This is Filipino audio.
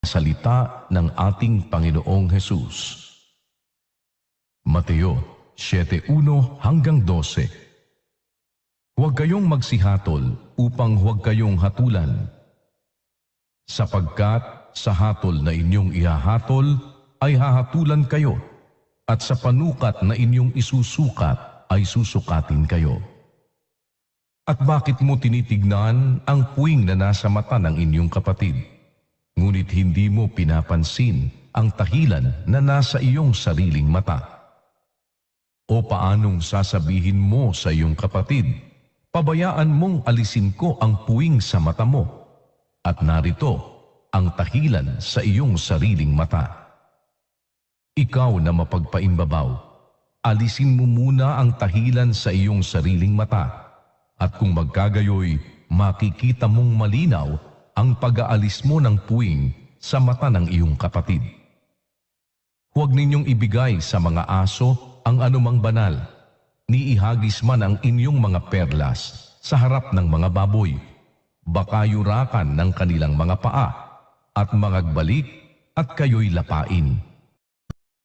salita ng ating Panginoong Hesus. Mateo 7:1-12. Huwag kayong magsihatol upang huwag kayong hatulan, sapagkat sa hatol na inyong ihahatol ay hahatulan kayo, at sa panukat na inyong isusukat ay susukatin kayo. At bakit mo tinitignan ang puwing na nasa mata ng inyong kapatid, ngunit hindi mo pinapansin ang tahilan na nasa iyong sariling mata? O paanong sasabihin mo sa iyong kapatid, pabayaan mong alisin ko ang puwing sa mata mo, at narito ang tahilan sa iyong sariling mata? Ikaw na mapagpaimbabaw, alisin mo muna ang tahilan sa iyong sariling mata, at kung magkagayoy, makikita mong malinaw ang pag-aalis mo ng puwing sa mata ng iyong kapatid. Huwag ninyong ibigay sa mga aso ang anumang banal, ni ihagis man ang inyong mga perlas sa harap ng mga baboy. Baka yurakan ng kanilang mga paa, at mangagbalik at kayo'y lapain.